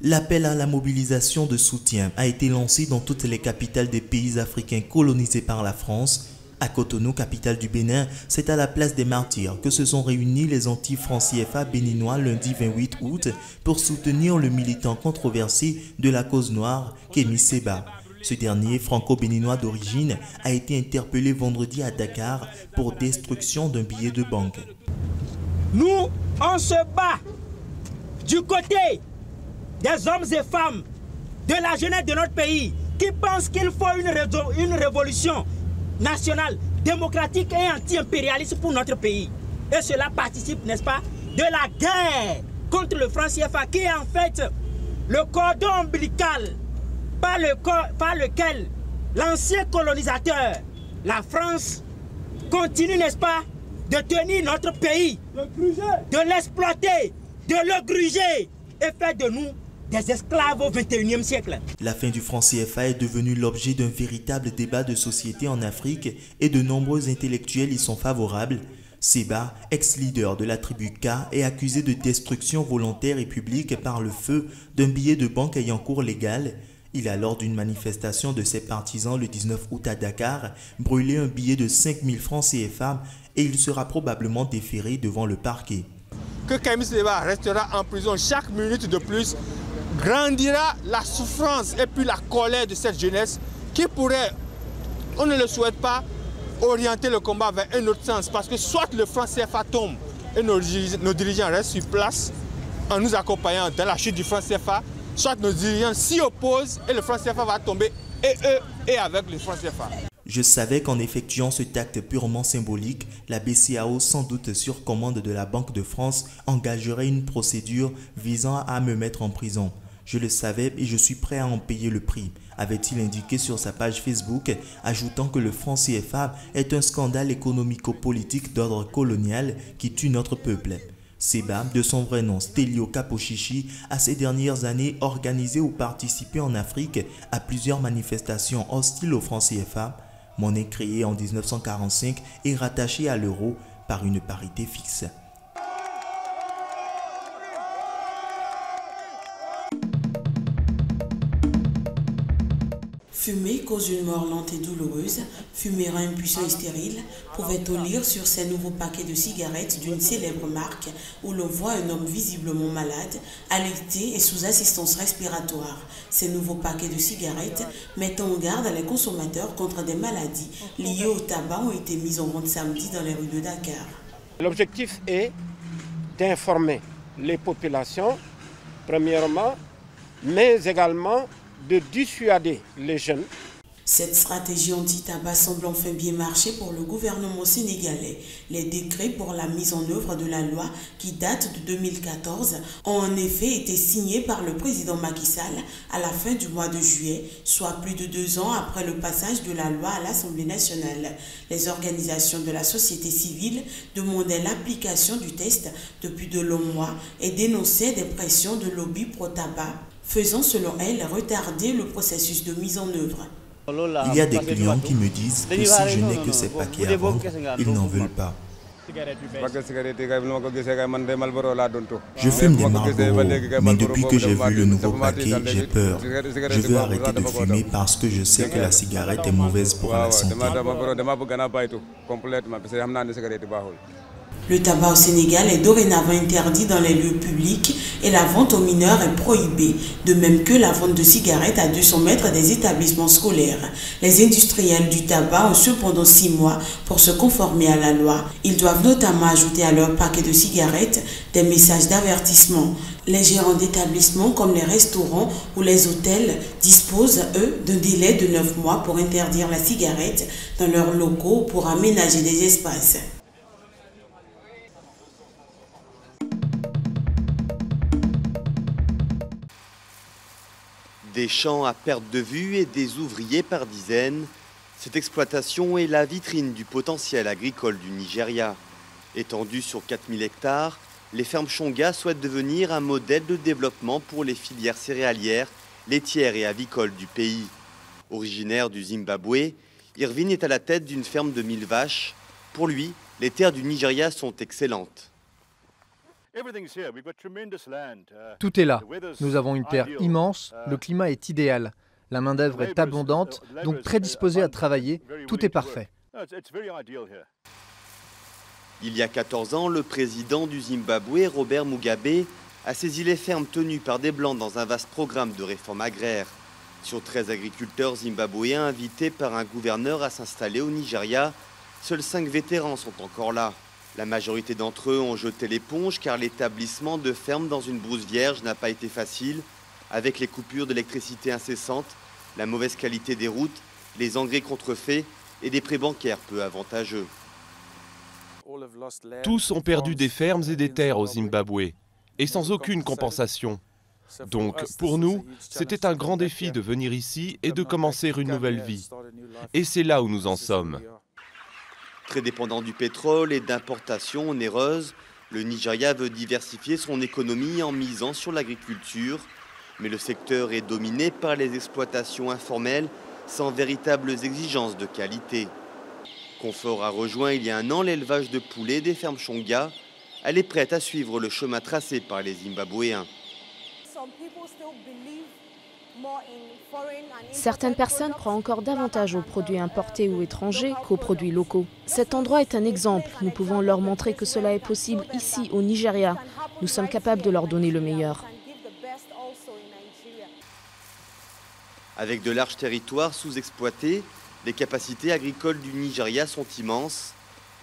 L'appel à la mobilisation de soutien a été lancé dans toutes les capitales des pays africains colonisés par la France. À Cotonou, capitale du Bénin, c'est à la place des Martyrs que se sont réunis les anti-francs CFA béninois lundi 28 août pour soutenir le militant controversé de la cause noire, Kémy Séba. Ce dernier, franco-béninois d'origine, a été interpellé vendredi à Dakar pour destruction d'un billet de banque. Nous, on se bat du côté des hommes et femmes de la jeunesse de notre pays qui pensent qu'il faut une révolution nationale, démocratique et anti-impérialiste pour notre pays. Et cela participe, n'est-ce pas, de la guerre contre le franc CFA qui est en fait le cordon ombilical par lequel l'ancien colonisateur, la France, continue, n'est-ce pas, de tenir notre pays, de l'exploiter, de le gruger et faire de nous des esclaves au XXIe siècle. La fin du franc CFA est devenue l'objet d'un véritable débat de société en Afrique et de nombreux intellectuels y sont favorables. Séba, ex-leader de la tribu K, est accusé de destruction volontaire et publique par le feu d'un billet de banque ayant cours légal. Il a, lors d'une manifestation de ses partisans le 19 août à Dakar, brûlé un billet de 5000 francs CFA et il sera probablement déféré devant le parquet. Que Kémy Séba restera en prison chaque minute de plus grandira la souffrance et puis la colère de cette jeunesse qui pourrait, on ne le souhaite pas, orienter le combat vers un autre sens. Parce que soit le franc CFA tombe et nos dirigeants restent sur place en nous accompagnant dans la chute du franc CFA, soit nos dirigeants s'y opposent et le franc CFA va tomber et eux et avec le franc CFA. Je savais qu'en effectuant cet acte purement symbolique, la BCEAO, sans doute sur commande de la Banque de France, engagerait une procédure visant à me mettre en prison. Je le savais et je suis prêt à en payer le prix, avait-il indiqué sur sa page Facebook, ajoutant que le franc CFA est un scandale économico-politique d'ordre colonial qui tue notre peuple. Séba, de son vrai nom Stélio Kaposhishi, a ces dernières années organisé ou participé en Afrique à plusieurs manifestations hostiles au franc CFA, monnaie créée en 1945 et rattachée à l'euro par une parité fixe. Fumer cause une mort lente et douloureuse, fumer rend impuissant et stérile, pouvait-on lire sur ces nouveaux paquets de cigarettes d'une célèbre marque où l'on voit un homme visiblement malade, alité et sous assistance respiratoire. Ces nouveaux paquets de cigarettes mettant en garde les consommateurs contre des maladies liées au tabac ont été mis en vente samedi dans les rues de Dakar. L'objectif est d'informer les populations, premièrement, mais également de dissuader les jeunes. Cette stratégie anti-tabac semble enfin bien marcher pour le gouvernement sénégalais. Les décrets pour la mise en œuvre de la loi qui date de 2014 ont en effet été signés par le président Macky Sall à la fin du mois de juillet, soit plus de 2 ans après le passage de la loi à l'Assemblée nationale. Les organisations de la société civile demandaient l'application du test depuis de longs mois et dénonçaient des pressions de lobby pro-tabac, faisant selon elles retarder le processus de mise en œuvre. Il y a des clients qui me disent que si je n'ai que ces paquets à vendre, ils n'en veulent pas. Je fume des Marlboro, mais depuis que j'ai vu le nouveau paquet, j'ai peur. Je veux arrêter de fumer parce que je sais que la cigarette est mauvaise pour la santé. Le tabac au Sénégal est dorénavant interdit dans les lieux publics et la vente aux mineurs est prohibée, de même que la vente de cigarettes à 200 mètres des établissements scolaires. Les industriels du tabac ont cependant 6 mois pour se conformer à la loi. Ils doivent notamment ajouter à leur paquet de cigarettes des messages d'avertissement. Les gérants d'établissements comme les restaurants ou les hôtels disposent, eux, d'un délai de 9 mois pour interdire la cigarette dans leurs locaux ou pour aménager des espaces. Des champs à perte de vue et des ouvriers par dizaines, cette exploitation est la vitrine du potentiel agricole du Nigeria. Étendue sur 4000 hectares, les fermes Chonga souhaitent devenir un modèle de développement pour les filières céréalières, laitières et avicoles du pays. Originaire du Zimbabwe, Irvine est à la tête d'une ferme de 1000 vaches. Pour lui, les terres du Nigeria sont excellentes. Tout est là. Nous avons une terre immense, le climat est idéal. La main-d'œuvre est abondante, donc très disposée à travailler. Tout est parfait. Il y a 14 ans, le président du Zimbabwe, Robert Mugabe, a saisi les fermes tenues par des Blancs dans un vaste programme de réforme agraire. Sur 13 agriculteurs zimbabwéens invités par un gouverneur à s'installer au Nigeria, seuls 5 vétérans sont encore là. La majorité d'entre eux ont jeté l'éponge car l'établissement de fermes dans une brousse vierge n'a pas été facile, avec les coupures d'électricité incessantes, la mauvaise qualité des routes, les engrais contrefaits et des prêts bancaires peu avantageux. Tous ont perdu des fermes et des terres au Zimbabwe, et sans aucune compensation. Donc, pour nous, c'était un grand défi de venir ici et de commencer une nouvelle vie. Et c'est là où nous en sommes. Très dépendant du pétrole et d'importations onéreuses, le Nigeria veut diversifier son économie en misant sur l'agriculture. Mais le secteur est dominé par les exploitations informelles sans véritables exigences de qualité. Confort a rejoint il y a un an l'élevage de poulets des fermes Shonga. Elle est prête à suivre le chemin tracé par les Zimbabwéens. Certaines personnes croient encore davantage aux produits importés ou étrangers qu'aux produits locaux. Cet endroit est un exemple. Nous pouvons leur montrer que cela est possible ici, au Nigeria. Nous sommes capables de leur donner le meilleur. Avec de larges territoires sous-exploités, les capacités agricoles du Nigeria sont immenses.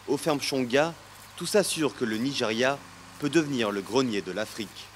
Aux fermes Shonga, tout s'assure que le Nigeria peut devenir le grenier de l'Afrique.